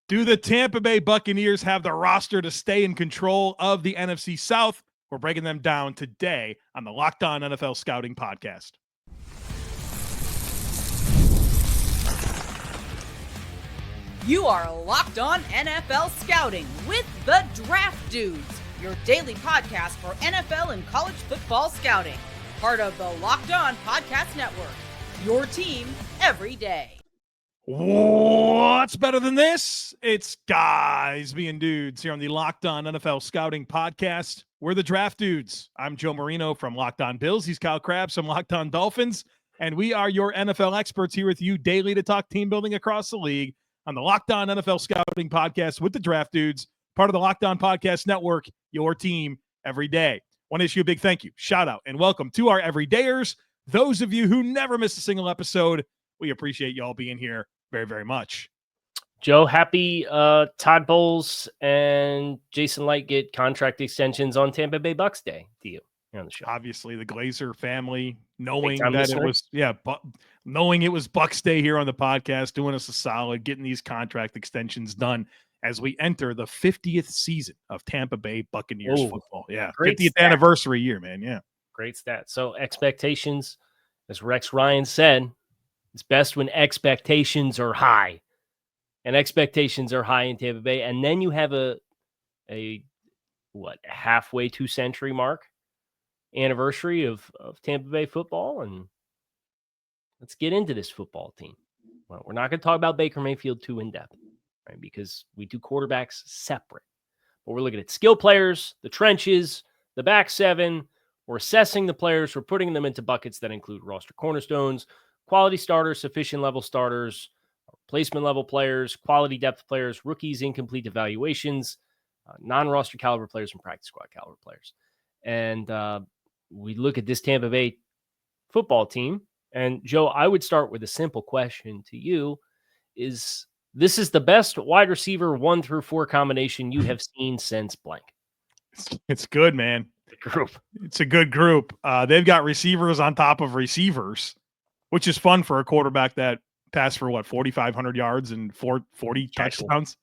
Do the Tampa Bay Buccaneers have the roster to stay in control of the NFC South? We're breaking them down today on the Locked On NFL Scouting Podcast. You are Locked On NFL Scouting with the Draft Dudes, your daily podcast for NFL and college football scouting. Part of the Locked On Podcast Network, your team every day. What's better than this? It's guys being dudes here on the Locked On NFL Scouting Podcast. We're the Draft Dudes. I'm Joe Marino from Locked On Bills. He's Kyle Krabs from Locked On Dolphins. And we are your NFL experts here with you daily to talk team building across the league on the Locked On NFL Scouting Podcast with the Draft Dudes, part of the Locked On Podcast Network, your team every day. Want to issue a big thank you, shout out, and welcome to our everydayers. Those of you who never miss a single episode, we appreciate y'all being here very, very much. Joe, happy Todd Bowles and Jason Licht get contract extensions on Tampa Bay Bucs Day to you here on the show. Obviously, the Glazer family, knowing that it was, knowing it was Bucs Day here on the podcast, doing us a solid, getting these contract extensions done as we enter the 50th season of Tampa Bay Buccaneers football. Yeah, 50th anniversary year, man. Yeah, great stat. So expectations, as Rex Ryan said, it's best when expectations are high, and expectations are high in Tampa Bay. And then you have a halfway 2-century mark anniversary of Tampa Bay football. And let's get into this football team. Well, we're not going to talk about Baker Mayfield too in depth, right? Because we do quarterbacks separate, but we're looking at skill players, the trenches, the back seven. We're assessing the players. We're putting them into buckets that include roster cornerstones, quality starters, sufficient level starters, replacement level players, quality depth players, rookies, incomplete evaluations, non-roster caliber players, and practice squad caliber players. And we look at this Tampa Bay football team. And Joe, I would start with a simple question to you: Is this the best wide receiver 1 through 4 combination you have seen since blank? It's good, man. It's a good group. They've got receivers on top of receivers, which is fun for a quarterback that passed for 4,500 yards and 40 touchdowns.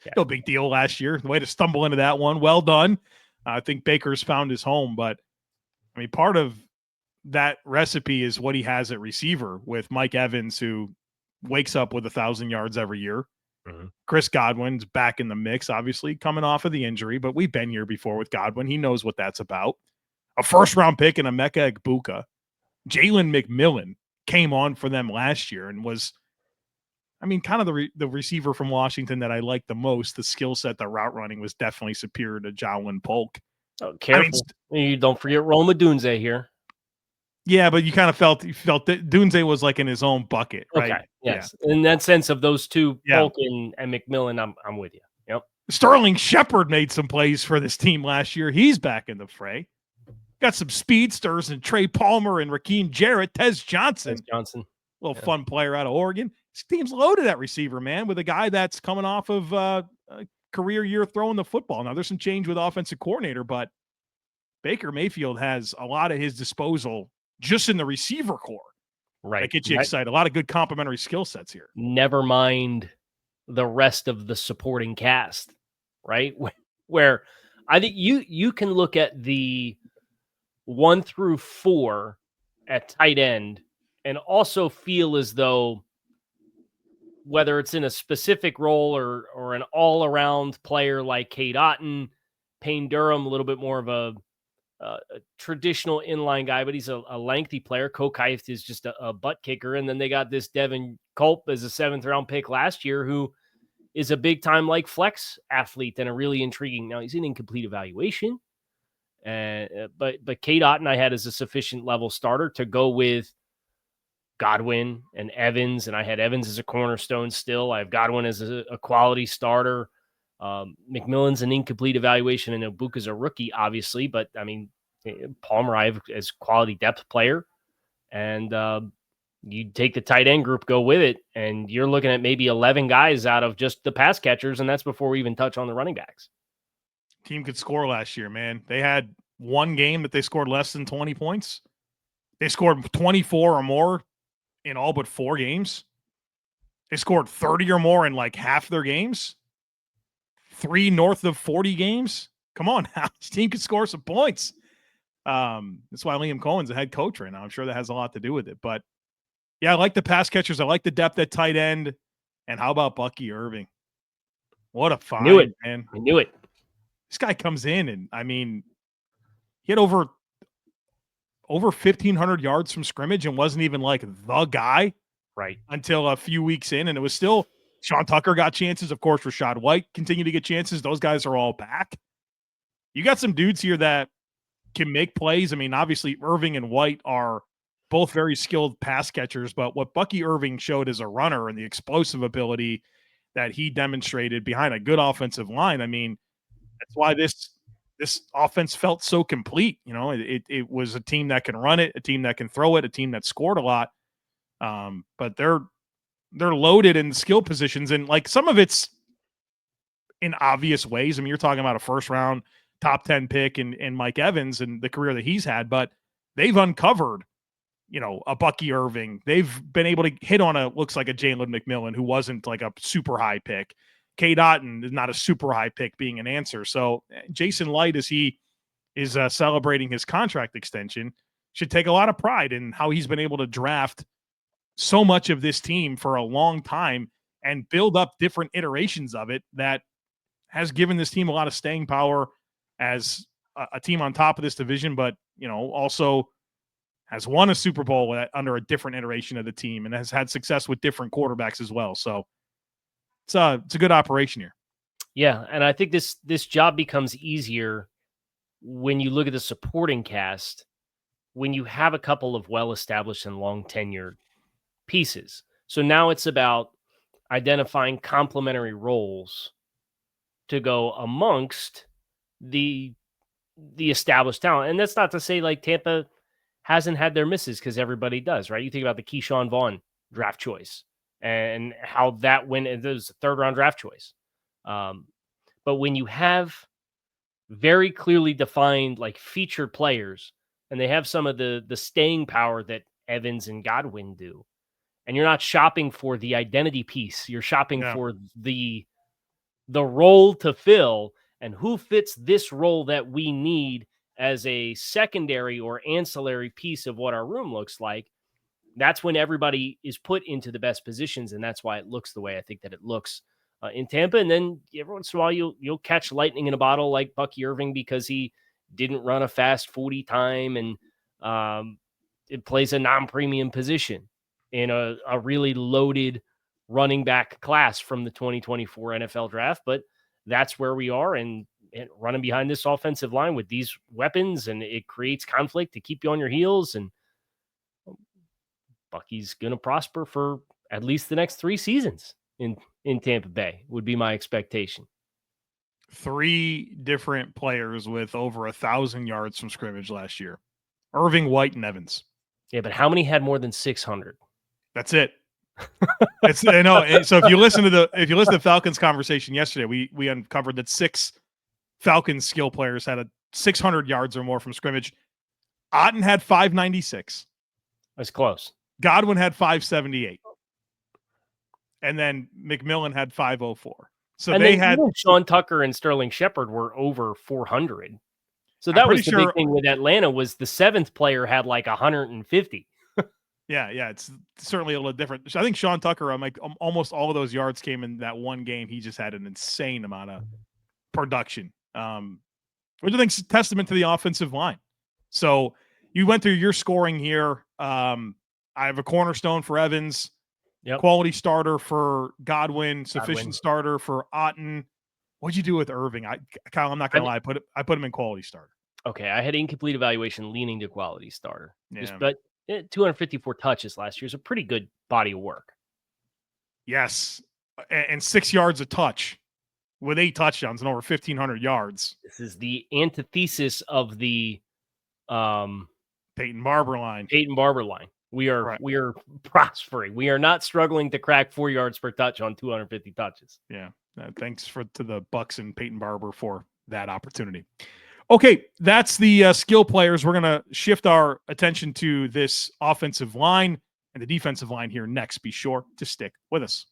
Yeah. No big deal last year. The way to stumble into that one. Well done. I think Baker's found his home, but I mean, part of that recipe is what he has at receiver with Mike Evans, who wakes up with 1,000 yards every year. Mm-hmm. Chris Godwin's back in the mix, obviously coming off of the injury, but we've been here before with Godwin. He knows what that's about. A first-round pick in Emeka Egbuka. Jalen McMillan came on for them last year and was, I mean, kind of the receiver from Washington that I like the most. The skill set, the route running was definitely superior to Jalen Polk. Oh, careful. You don't forget Roma Dunze here. Yeah, but you kind of felt that Dunze was like in his own bucket, right? Okay, yes. Yeah. In that sense of those two, Polk and McMillan, I'm with you. Yep. Sterling Shepard made some plays for this team last year. He's back in the fray. Got some speedsters and Trey Palmer and Raheem Jarrett, Tez Johnson. Little fun player out of Oregon. This team's loaded at receiver, man, with a guy that's coming off of a career year throwing the football. Now, there's some change with offensive coordinator, but Baker Mayfield has a lot at his disposal just in the receiver core. Right. That gets you excited. A lot of good complementary skill sets here. Never mind the rest of the supporting cast, right? Where I think you can look at the 1 through 4 at tight end and also feel as though whether it's in a specific role or an all-around player like Cade Otton, Payne Durham, a little bit more of a traditional inline guy, but he's a lengthy player. Kokife is just a butt kicker. And then they got this Devin Culp as a 7th-round pick last year who is a big-time like flex athlete and a really intriguing. Now, he's an incomplete evaluation. But Cade Otton I had as a sufficient level starter to go with Godwin and Evans, and I had Evans as a cornerstone still. I have Godwin as a quality starter. McMillan's an incomplete evaluation, and Egbuka's a rookie, obviously, but I mean, Palmer I have as quality depth player, and you take the tight end group, go with it, and you're looking at maybe 11 guys out of just the pass catchers, and that's before we even touch on the running backs. Team could score last year, man. They had one game that they scored less than 20 points. They scored 24 or more in all but 4 games. They scored 30 or more in like half their games. 3 north of 40 games. Come on now. This team can score some points. That's why Liam Cohen's the head coach right now. I'm sure that has a lot to do with it. But, yeah, I like the pass catchers. I like the depth at tight end. And how about Bucky Irving? What a find, man. I knew it. This guy comes in and, I mean, he had over 1,500 yards from scrimmage and wasn't even like the guy until a few weeks in. And it was still Sean Tucker got chances. Of course, Rashad White continued to get chances. Those guys are all back. You got some dudes here that can make plays. I mean, obviously, Irving and White are both very skilled pass catchers, but what Bucky Irving showed as a runner and the explosive ability that he demonstrated behind a good offensive line, I mean, that's why this offense felt so complete. You know, it was a team that can run it, a team that can throw it, a team that scored a lot. But they're loaded in skill positions, and like some of it's in obvious ways. I mean, you're talking about a first round top 10 pick in Mike Evans and the career that he's had, but they've uncovered, you know, a Bucky Irving. They've been able to hit on looks like a Jalen McMillan, who wasn't like a super high pick. Cade Otton is not a super high pick being an answer. So Jason Licht, as he is celebrating his contract extension, should take a lot of pride in how he's been able to draft so much of this team for a long time and build up different iterations of it that has given this team a lot of staying power as a team on top of this division, but, you know, also has won a Super Bowl under a different iteration of the team and has had success with different quarterbacks as well. So it's a good operation here. Yeah, and I think this job becomes easier when you look at the supporting cast, when you have a couple of well-established and long-tenured pieces. So now it's about identifying complementary roles to go amongst the established talent. And that's not to say like Tampa hasn't had their misses, because everybody does, right? You think about the Keyshawn Vaughn draft choice and how that went. It was a third-round draft choice. But when you have very clearly defined like featured players, and they have some of the staying power that Evans and Godwin do, and you're not shopping for the identity piece, you're shopping for the role to fill and who fits this role that we need as a secondary or ancillary piece of what our room looks like. That's when everybody is put into the best positions, and that's why it looks the way I think that it looks in Tampa. And then every once in a while you'll catch lightning in a bottle like Bucky Irving because he didn't run a fast 40 time and it plays a non-premium position in a really loaded running back class from the 2024 NFL draft. But that's where we are, and running behind this offensive line with these weapons, and it creates conflict to keep you on your heels. And Bucky's going to prosper for at least the next 3 seasons in Tampa Bay would be my expectation. 3 different players with over 1,000 yards from scrimmage last year: Irving, White, and Evans. Yeah, but how many had more than 600? That's it. I know. So if you listen to the Falcons conversation yesterday, we uncovered that 6 Falcons skill players had 600 yards or more from scrimmage. Otton had 596. That's close. Godwin had 578. And then McMillan had 504. So and they had Sean Tucker and Sterling Shepard were over 400. So that was the big thing with Atlanta, was the 7th player had like 150. Yeah, it's certainly a little different. I think Sean Tucker, almost all of those yards came in that one game. He just had an insane amount of production, which I think is a testament to the offensive line. So you went through your scoring here. I have a cornerstone for Evans, quality starter for Godwin, sufficient starter for Otton. What'd you do with Irving? Kyle, I'm not going to lie. I put him in quality starter. Okay, I had incomplete evaluation leaning to quality starter. Yeah. But 254 touches last year is a pretty good body of work. Yes, and 6 yards a touch with 8 touchdowns and over 1,500 yards. This is the antithesis of the Peyton Barber line. We are prospering. We are not struggling to crack 4 yards per touch on 250 touches. Yeah. Thanks to the Bucs and Peyton Barber for that opportunity. Okay, that's the skill players. We're going to shift our attention to this offensive line and the defensive line here next. Be sure to stick with us.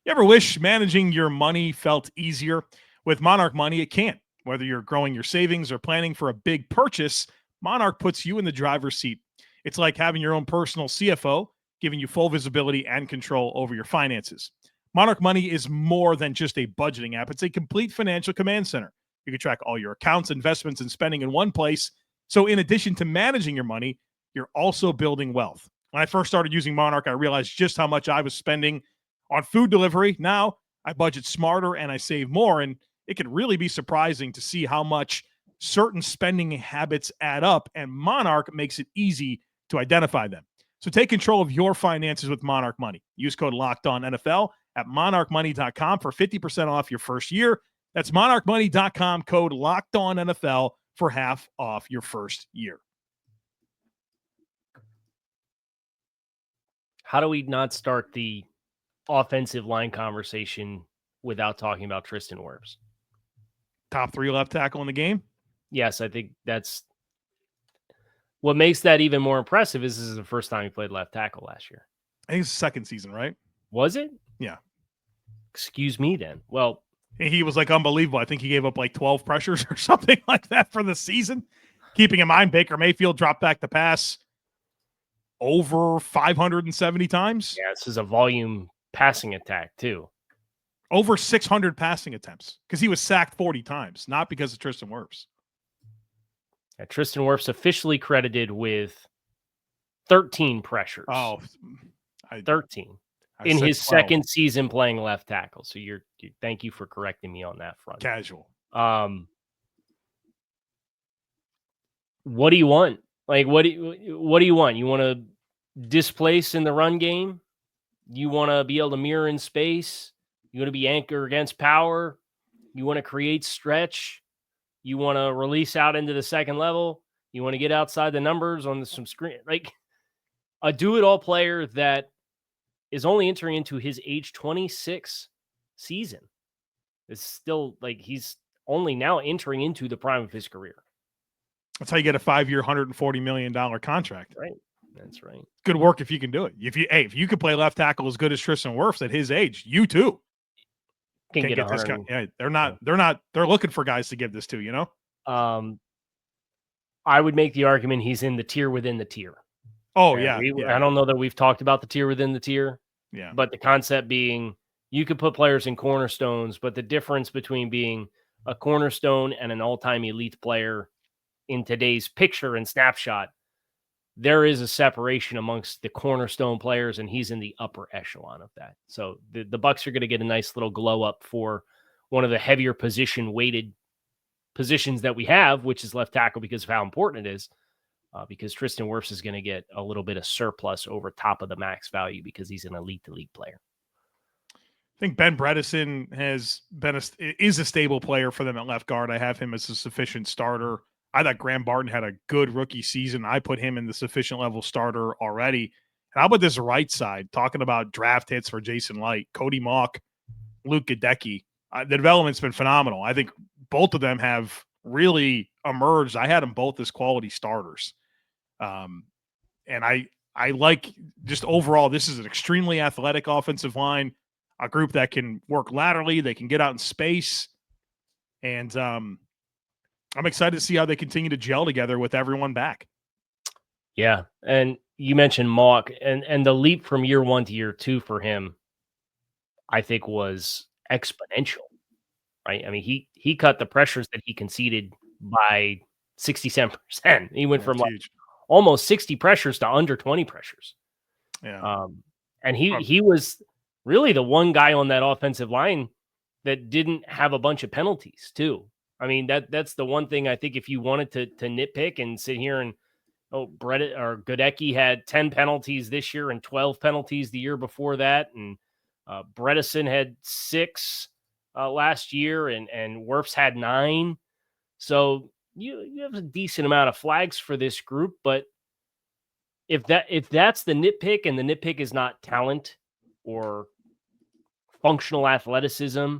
You ever wish managing your money felt easier? With Monarch Money, it can. Whether you're growing your savings or planning for a big purchase, Monarch puts you in the driver's seat. It's like having your own personal CFO, giving you full visibility and control over your finances. Monarch Money is more than just a budgeting app. It's a complete financial command center. You can track all your accounts, investments, and spending in one place. So in addition to managing your money, you're also building wealth. When I first started using Monarch, I realized just how much I was spending on food delivery. Now I budget smarter and I save more. And it can really be surprising to see how much certain spending habits add up. And Monarch makes it easy to identify them. So take control of your finances with Monarch Money. Use code LOCKEDONNFL at monarchmoney.com for 50% off your first year. That's monarchmoney.com, code LOCKEDONNFL for half off your first year. How do we not start the offensive line conversation without talking about Tristan Wirfs? Top 3 left tackle in the game? Yes, I think that's what makes that even more impressive. This is the first time he played left tackle last year. I think it's the second season, right? Was it? Yeah. Excuse me then. Well, he was like unbelievable. I think he gave up like 12 pressures or something like that for the season. Keeping in mind, Baker Mayfield dropped back the pass over 570 times. Yeah, this is a volume passing attack too. Over 600 passing attempts because he was sacked 40 times, not because of Tristan Wirfs. Yeah, Tristan Wirfs officially credited with 13 pressures. 13 in his 12. second season playing left tackle. So thank you for correcting me on that front. Casual. What do you want? Like, what do you want? You want to displace in the run game? You want to be able to mirror in space? You want to be anchor against power? You want to create stretch? You want to release out into the second level? You want to get outside the numbers on some screen? Like a do-it-all player that is only entering into his age 26 season. It's still like he's only now entering into the prime of his career. That's how you get a 5-year, $140 million contract. Right. That's right. Good work if you can do it. If you could play left tackle as good as Tristan Wirfs at his age, you too can get this guy. Yeah, they're looking for guys to give this to, you know? I would make the argument he's in the tier within the tier. Oh, yeah. I don't know that we've talked about the tier within the tier. Yeah. But the concept being you could put players in cornerstones, but the difference between being a cornerstone and an all-time elite player in today's picture and snapshot, there is a separation amongst the cornerstone players, and he's in the upper echelon of that. So the Bucs are going to get a nice little glow up for one of the heavier weighted positions that we have, which is left tackle because of how important it is. Because Tristan Wirfs is going to get a little bit of surplus over top of the max value because he's an elite player. I think Ben Bredesen is a stable player for them at left guard. I have him as a sufficient starter. I thought Graham Barton had a good rookie season. I put him in the sufficient level starter already. And how about this right side? Talking about draft hits for Jason Licht, Cody Mauch, Luke Gadecki. The development's been phenomenal. I think both of them have really emerged. I had them both as quality starters. And I like just overall, this is an extremely athletic offensive line, a group that can work laterally. They can get out in space. And I'm excited to see how they continue to gel together with everyone back. Yeah. And you mentioned Mauch and the leap from year 1 to year 2 for him, I think was exponential, right? I mean, he cut the pressures that he conceded by 67%. He went from like almost 60 pressures to under 20 pressures. Yeah. And he was really the one guy on that offensive line that didn't have a bunch of penalties too. I mean, that's the one thing I think if you wanted to nitpick and sit here and, Gadecki had 10 penalties this year and 12 penalties the year before that. And Bredesen had 6 last year and Wirfs had 9. So you have a decent amount of flags for this group, but if that's the nitpick and the nitpick is not talent or functional athleticism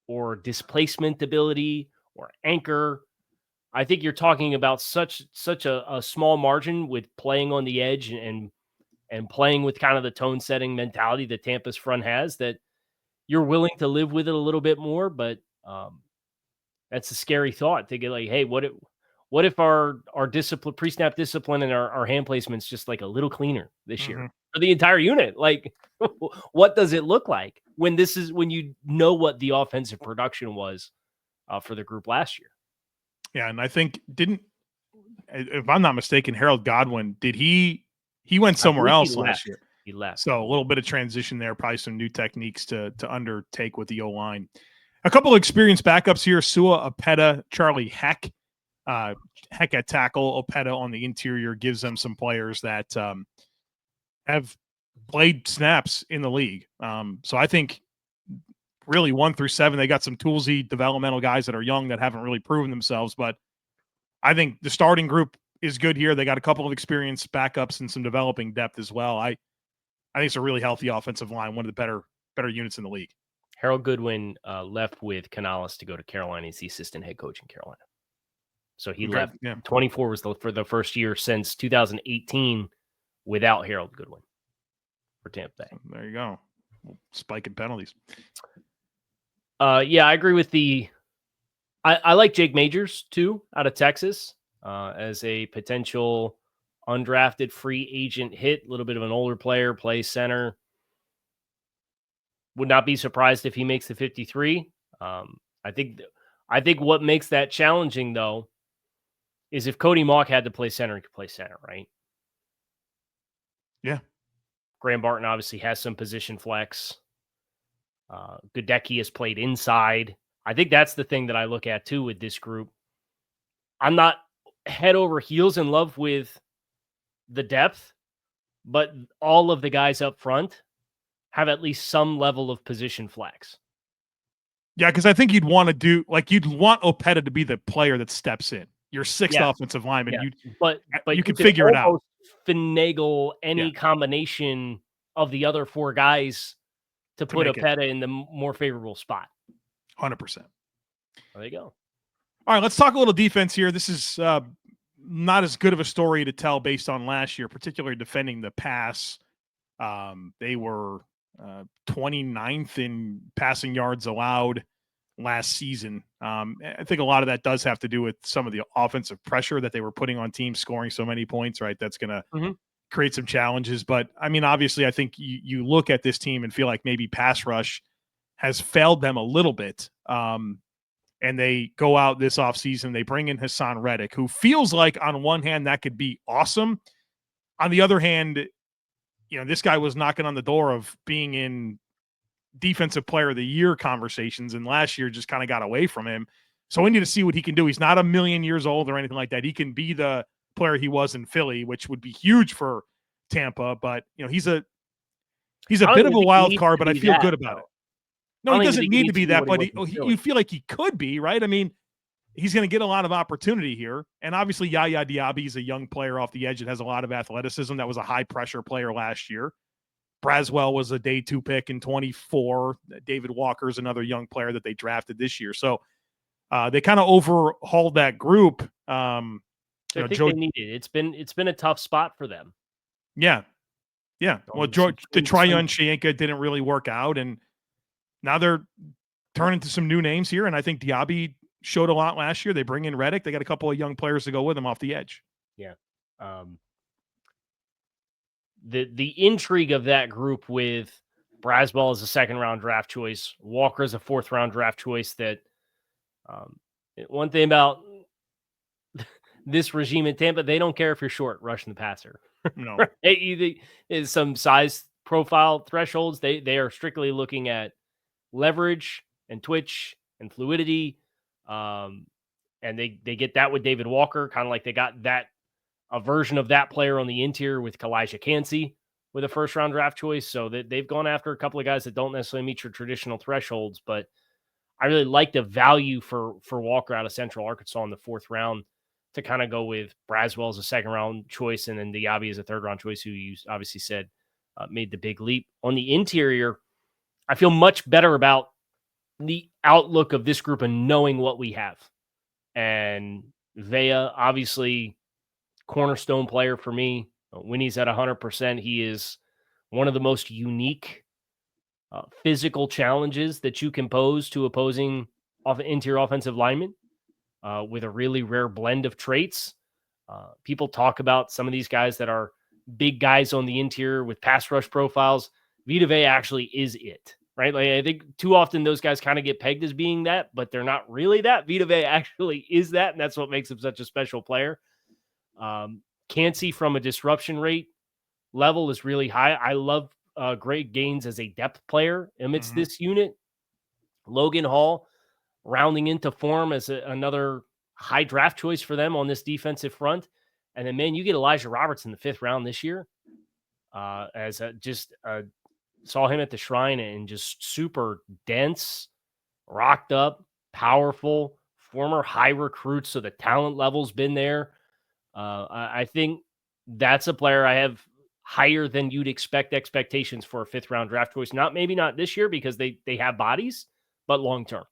or displacement ability or anchor, I think you're talking about such a small margin with playing on the edge and playing with kind of the tone setting mentality that Tampa's front has, that you're willing to live with it a little bit more, but that's a scary thought to get like, hey, what if our discipline, pre-snap discipline, and our hand placement's just like a little cleaner this year for the entire unit? Like, what does it look like when you know what the offensive production was for the group last year? Yeah, and I think if I'm not mistaken, Harold Godwin, he went somewhere else last year. He left. So a little bit of transition there, probably some new techniques to undertake with the O-line. A couple of experienced backups here: Sua Opeta, Charlie Heck. Heck at tackle, Opeta on the interior gives them some players that have played snaps in the league. So I think really 1 through 7, they got some toolsy developmental guys that are young that haven't really proven themselves. But I think the starting group is good here. They got a couple of experienced backups and some developing depth as well. I think it's a really healthy offensive line, one of the better units in the league. Harold Goodwin left with Canales to go to Carolina. He's the assistant head coach in Carolina. So he left. Yeah. 24 was for the first year since 2018 without Harold Goodwin for Tampa Bay. There you go. Spike in penalties. Yeah, I agree with I like Jake Majors too, out of Texas, as a potential undrafted free agent hit. A little bit of an older player, plays center. Would not be surprised if he makes the 53. I think what makes that challenging though is if Cody Mauch had to play center, he could play center, right? Yeah. Graham Barton obviously has some position flex. Gadecki has played inside. I think that's the thing that I look at too with this group. I'm not head over heels in love with the depth, but all of the guys up front have at least some level of position flex. Yeah, because I think you'd want Opeta to be the player that steps in. Your sixth offensive lineman. But you can figure it out. Finagle any combination of the other 4 guys to put Opeta in the more favorable spot. 100%. There you go. All right, let's talk a little defense here. This is not as good of a story to tell based on last year, particularly defending the pass. They were 29th in passing yards allowed last season. I think a lot of that does have to do with some of the offensive pressure that they were putting on teams scoring so many points, right? That's going to create some challenges. But, I mean, obviously, I think you look at this team and feel like maybe pass rush has failed them a little bit. And they go out this offseason. They bring in Hassan Reddick, who feels like on one hand that could be awesome. On the other hand, this guy was knocking on the door of being in defensive player of the year conversations, and last year just kind of got away from him. So we need to see what he can do. He's not a million years old or anything like that. He can be the player he was in Philly, which would be huge for Tampa. But he's a bit of a wild card, but I feel good about it. No, he doesn't need to be that, but you feel like he could be, right? I mean, he's going to get a lot of opportunity here. And obviously Yaya Diaby is a young player off the edge that has a lot of athleticism. That was a high pressure player last year. Braswell was a day 2 pick in 24. David Walker is another young player that they drafted this year. So they kind of overhauled that group. I think they need it. It's been a tough spot for them. Yeah. Yeah. Well, the Tryon Shienka didn't really work out, and now they're turning to some new names here. And I think Diaby showed a lot last year. They bring in Reddick. They got a couple of young players to go with them off the edge. Yeah. The intrigue of that group with Braswell as a 2nd-round draft choice, Walker as a 4th-round draft choice. That one thing about this regime in Tampa, they don't care if you're short rushing the passer. No, is some size profile thresholds. They are strictly looking at leverage and twitch and fluidity. And they get that with David Walker, kind of like they got a version of that player on the interior with Kalijah Cansey with a 1st-round draft choice. So they've gone after a couple of guys that don't necessarily meet your traditional thresholds, but I really like the value for Walker out of Central Arkansas in the 4th round to kind of go with Braswell as a 2nd-round choice, and then Diaby as a 3rd-round choice, who you obviously said made the big leap. On the interior, I feel much better about the outlook of this group and knowing what we have. And Vea, obviously, cornerstone player for me. When he's at 100%, he is one of the most unique physical challenges that you can pose to opposing interior offensive linemen with a really rare blend of traits. People talk about some of these guys that are big guys on the interior with pass rush profiles. Vita Vea actually is it, right? Like, I think too often those guys kind of get pegged as being that, but they're not really that. Vita Vea actually is that, and that's what makes him such a special player. Cansey from a disruption rate level is really high. I love Greg Gaines as a depth player amidst this unit. Logan Hall rounding into form as another high draft choice for them on this defensive front. And then, man, you get Elijah Roberts in the 5th round this year. Saw him at the Shrine and just super dense, rocked up, powerful, former high recruit. So the talent level's been there. I think that's a player I have higher than you'd expect expectations for a 5th round draft choice. Maybe not this year because they have bodies, but long term.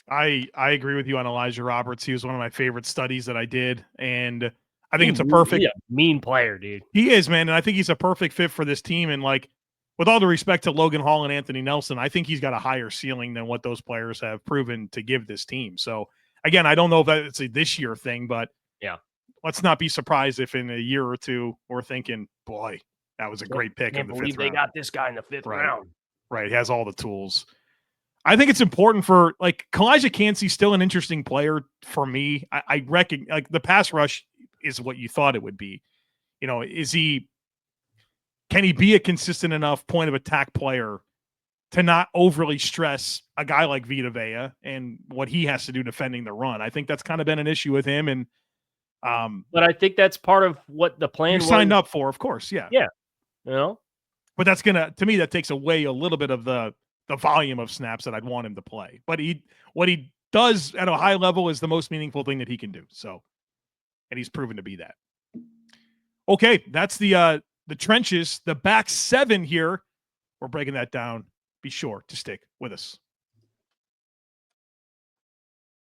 I agree with you on Elijah Roberts. He was one of my favorite studies that I did. And I think it's a perfect mean player, dude. He is, man. And I think he's a perfect fit for this team. And like, with all the respect to Logan Hall and Anthony Nelson, I think he's got a higher ceiling than what those players have proven to give this team. So again, I don't know if it's a this year thing, but yeah, let's not be surprised if in a year or two we're thinking, boy, that was a great pick in the 5th round. They got this guy in the 5th round. Right. He has all the tools. I think it's important for like Kalijah Cansey's still an interesting player for me. I reckon like the pass rush is what you thought it would be. You know, can he be a consistent enough point of attack player to not overly stress a guy like Vita Vea and what he has to do defending the run? I think that's kind of been an issue with him. And but I think that's part of what the plan was. Signed up for, of course. Yeah. Yeah. You know, but that's to me, that takes away a little bit of the volume of snaps that I'd want him to play. But what he does at a high level is the most meaningful thing that he can do. So, and he's proven to be that. Okay, that's the trenches, the back 7 here. We're breaking that down. Be sure to stick with us.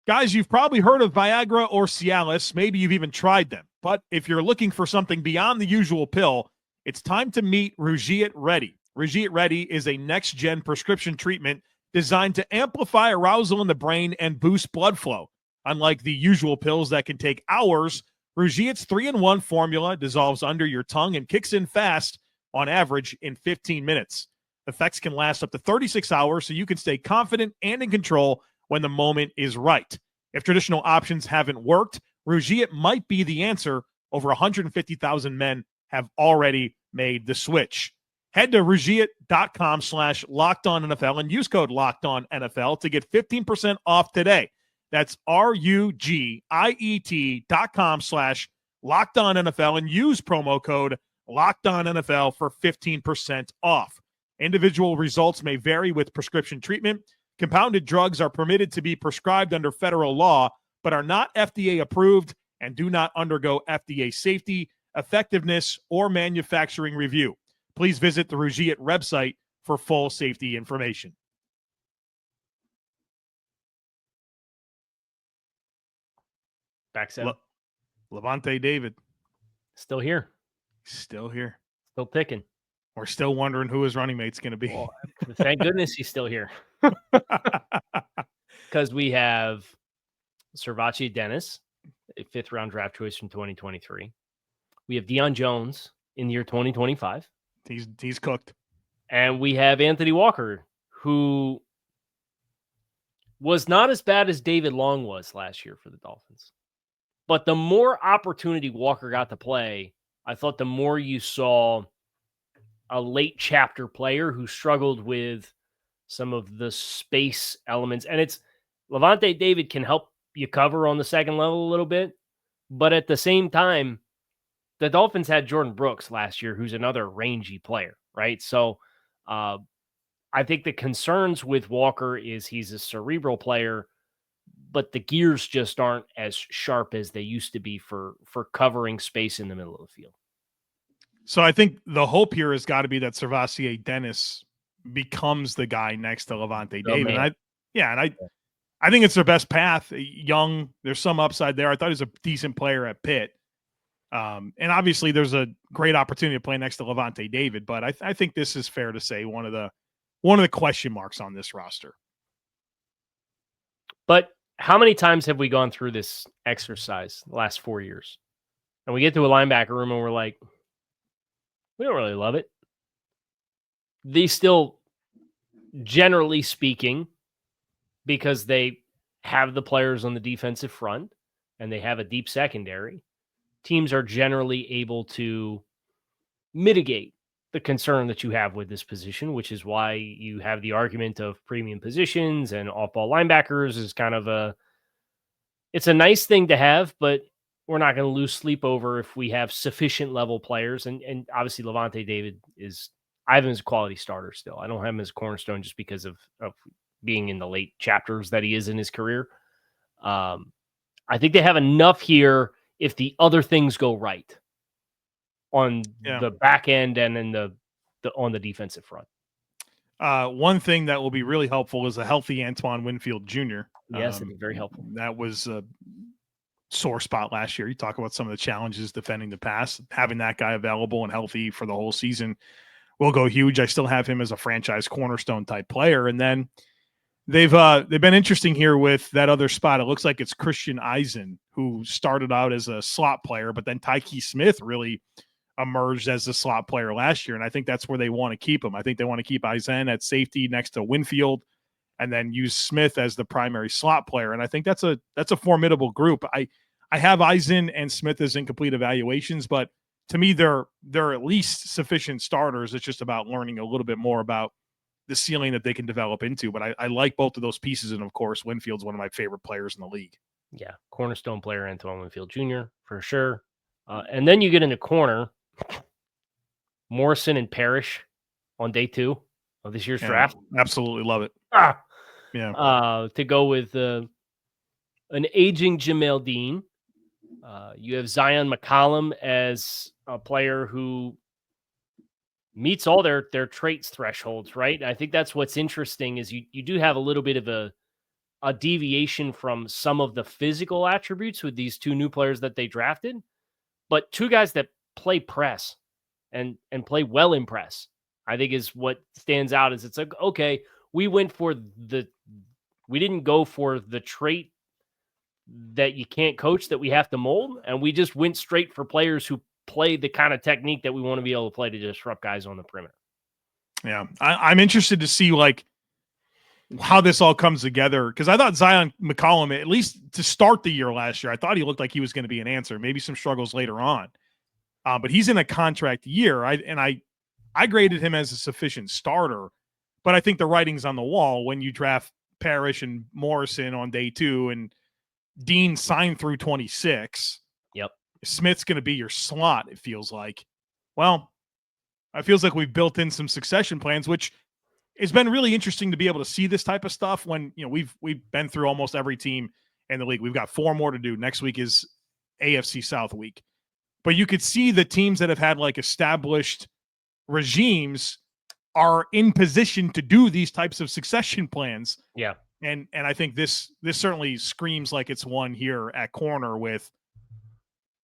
Guys, you've probably heard of Viagra or Cialis. Maybe you've even tried them. But if you're looking for something beyond the usual pill, it's time to meet Rugiet Ready. Rugiet Ready is a next-gen prescription treatment designed to amplify arousal in the brain and boost blood flow. Unlike the usual pills that can take hours, Rugiet's 3-in-1 formula dissolves under your tongue and kicks in fast, on average, in 15 minutes. Effects can last up to 36 hours, so you can stay confident and in control when the moment is right. If traditional options haven't worked, Rugiet might be the answer. Over 150,000 men have already made the switch. Head to Rugiet.com/LockedOnNFL and use code LockedOnNFL to get 15% off today. That's RUGIET.com/LockedOnNFL and use promo code LockedOnNFL for 15% off. Individual results may vary with prescription treatment. Compounded drugs are permitted to be prescribed under federal law, but are not FDA approved and do not undergo FDA safety, effectiveness, or manufacturing review. Please visit the Rugiet website for full safety information. Back 7. Lavonte David. Still here. Still here. Still ticking. We're still wondering who his running mate's going to be. Well, thank goodness he's still here. Because we have Servachi Dennis, a 5th round draft choice from 2023. We have Deion Jones in the year 2025. He's cooked. And we have Anthony Walker, who was not as bad as David Long was last year for the Dolphins. But the more opportunity Walker got to play, I thought the more you saw a late chapter player who struggled with some of the space elements. And it's Lavonte David can help you cover on the second level a little bit. But at the same time, the Dolphins had Jordan Brooks last year, who's another rangy player, right? So I think the concerns with Walker is he's a cerebral player, but the gears just aren't as sharp as they used to be for covering space in the middle of the field. So I think the hope here has got to be that Servachi Dennis becomes the guy next to Lavonte David. I think it's their best path. Young, there's some upside there. I thought he was a decent player at Pitt. And obviously there's a great opportunity to play next to Lavonte David, but I think this is fair to say one of the one of the question marks on this roster. But how many times have we gone through this exercise the last 4 years? And we get to a linebacker room and we're like, we don't really love it. They still, generally speaking, because they have the players on the defensive front and they have a deep secondary, teams are generally able to mitigate the concern that you have with this position, which is why you have the argument of premium positions and off-ball linebackers is kind of it's a nice thing to have, but we're not going to lose sleep over if we have sufficient level players. And obviously Levante David I have him as a quality starter still. I don't have him as a cornerstone just because of being in the late chapters that he is in his career. I think they have enough here if the other things go right on the back end and in on the defensive front. One thing that will be really helpful is a healthy Antoine Winfield Jr. Yes, it'd be very helpful. That was a sore spot last year. You talk about some of the challenges defending the pass. Having that guy available and healthy for the whole season will go huge. I still have him as a franchise cornerstone type player. And then they've been interesting here with that other spot. It looks like it's Christian Eisen, who started out as a slot player, but then Tyke Smith really emerged as the slot player last year. And I think that's where they want to keep him. I think they want to keep Eisen at safety next to Winfield and then use Smith as the primary slot player. And I think that's a formidable group. I have Eisen and Smith as incomplete evaluations, but to me, they're at least sufficient starters. It's just about learning a little bit more about the ceiling that they can develop into. But I like both of those pieces. And of course, Winfield's one of my favorite players in the league. Yeah. Cornerstone player, Antoine Winfield Jr. for sure. And then you get into corner, Morrison and Parrish on day 2 of this year's draft. Absolutely love it. To go with an aging Jamel Dean. You have Zion McCollum as a player who meets all their traits thresholds, right? And I think that's what's interesting is you do have a little bit of a deviation from some of the physical attributes with these 2 new players that they drafted, but 2 guys that play press and play well in press, I think is what stands out. Is it's like, okay, we didn't go for the trait that you can't coach that we have to mold, and we just went straight for players who play the kind of technique that we want to be able to play to disrupt guys on the perimeter. Yeah, I'm interested to see like how this all comes together, because I thought Zion McCollum, at least to start the year last year, I thought he looked like he was going to be an answer. Maybe some struggles later on, but he's in a contract year. I graded him as a sufficient starter, but I think the writing's on the wall when you draft Parrish and Morrison on day 2 and Dean signed through 26. Yep. Smith's going to be your slot, it feels like. Well, it feels like we've built in some succession plans, which it's been really interesting to be able to see this type of stuff when, we've been through almost every team in the league. We've got 4 more to do. Next week is AFC South week. But you could see the teams that have had like established regimes are in position to do these types of succession plans. Yeah. And I think this certainly screams like it's one here at corner with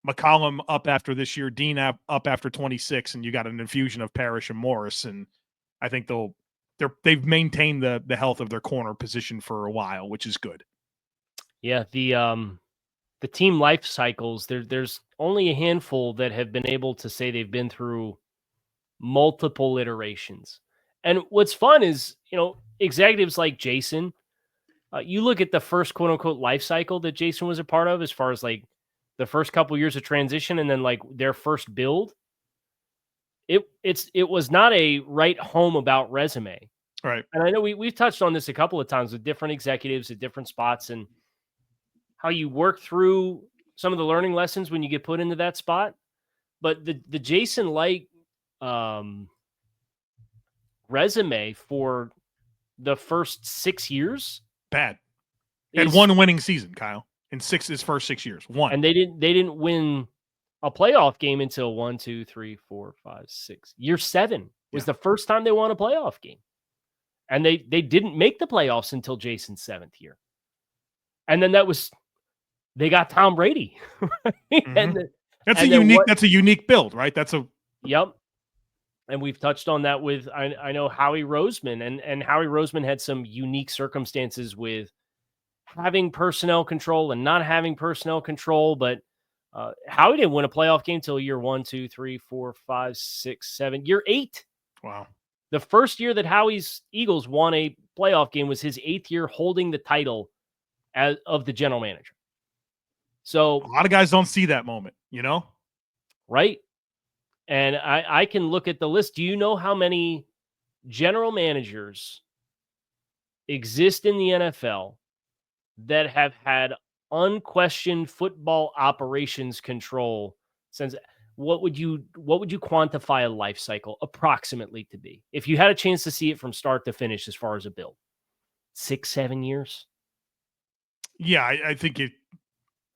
McCollum up after this year, Dean up after 26, and you got an infusion of Parrish and Morris. And I think they've maintained the health of their corner position for a while, which is good. Yeah, the team life cycles, there's only a handful that have been able to say they've been through multiple iterations. And what's fun is, executives like Jason, you look at the first quote unquote life cycle that Jason was a part of, as far as like the first couple years of transition and then like their first build. It was not a right home about resume. Right. And I know we've touched on this a couple of times with different executives at different spots and how you work through some of the learning lessons when you get put into that spot. But the Jason Licht resume for the first 6 years, bad. Had one winning season, Kyle, in his first 6 years. One. And they didn't win a playoff game until 1, 2, 3, 4, 5, 6. Year 7 was the first time they won a playoff game. And they didn't make the playoffs until Jason's 7th year. And then they got Tom Brady. Right? Mm-hmm. That's a unique build, right? Yep. And we've touched on that with, I know Howie Roseman, and Howie Roseman had some unique circumstances with having personnel control and not having personnel control. But Howie didn't win a playoff game till year 1, 2, 3, 4, 5, 6, 7, year 8. Wow. The first year that Howie's Eagles won a playoff game was his 8th year holding the title of the general manager. So a lot of guys don't see that moment, right? And I can look at the list. Do you know how many general managers exist in the NFL that have had unquestioned football operations control since? What would you quantify a life cycle approximately to be if you had a chance to see it from start to finish as far as a build? 6, 7 years? Yeah, I think it.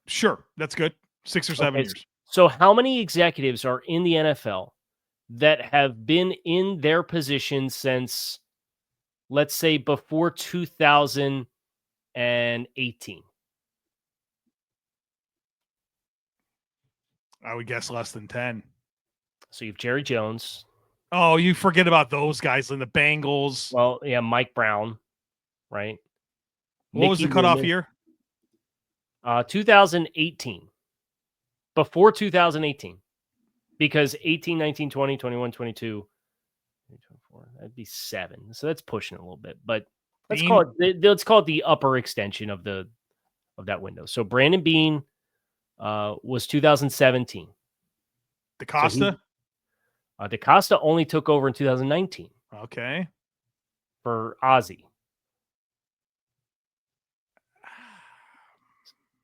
Sure, that's good. 6 or 7 years. So how many executives are in the NFL that have been in their position since, let's say, before 2018? I would guess less than 10. So you have Jerry Jones. Oh, you forget about those guys in the Bengals. Well, yeah, Mike Brown, right? What was the cutoff year? 2018. Before 2018. Because 18, 19, 20, 21, 22, 24, that'd be 7. So that's pushing it a little bit. But let's call it the upper extension of that window. So Brandon Beane was 2017. DaCosta? So DaCosta only took over in 2019. Okay. For Ozzie.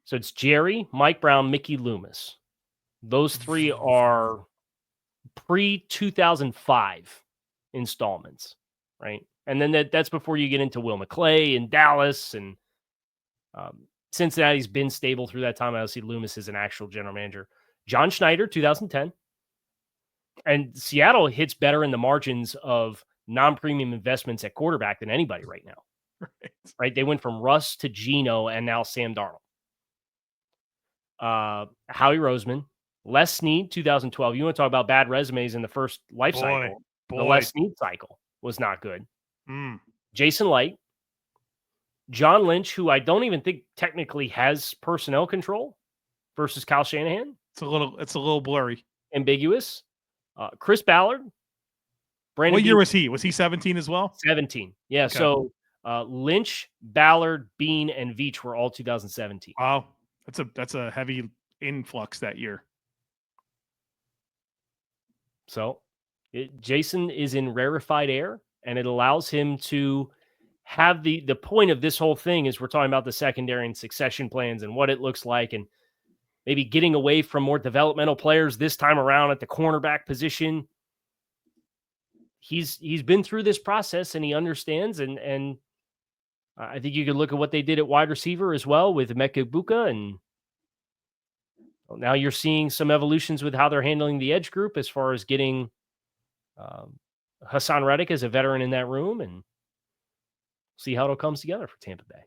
So it's Jerry, Mike Brown, Mickey Loomis. Those 3 are pre-2005 installments, right? And then that's before you get into Will McClay in Dallas, and Cincinnati's been stable through that time. I see Loomis as an actual general manager. John Schneider, 2010. And Seattle hits better in the margins of non-premium investments at quarterback than anybody right now. Right? They went from Russ to Geno and now Sam Darnold. Howie Roseman, Les Snead, 2012. You want to talk about bad resumes in the first life cycle? The Les Snead cycle was not good. Jason Licht, John Lynch, who I don't even think technically has personnel control, versus Kyle Shanahan. It's a little blurry, ambiguous. Chris Ballard. Brandon. What year was he? Was he 17 as well? 17. Yeah. Okay. So Lynch, Ballard, Bean, and Veach were all 2017. Wow. That's a heavy influx that year. So Jason is in rarefied air, and it allows him to have the point of this whole thing is we're talking about the secondary and succession plans and what it looks like, and maybe getting away from more developmental players this time around at the cornerback position. He's been through this process and he understands, and I think you could look at what they did at wide receiver as well with Emeka Egbuka, and now you're seeing some evolutions with how they're handling the edge group as far as getting Hassan Reddick as a veteran in that room, and see how it all comes together for Tampa Bay.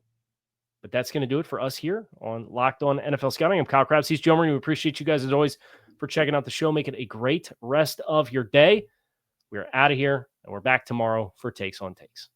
But that's going to do it for us here on Locked On NFL Scouting. I'm Kyle Krabs. He's Joe Marino. We appreciate you guys as always for checking out the show. Make it a great rest of your day. We're out of here, and we're back tomorrow for Takes on Takes.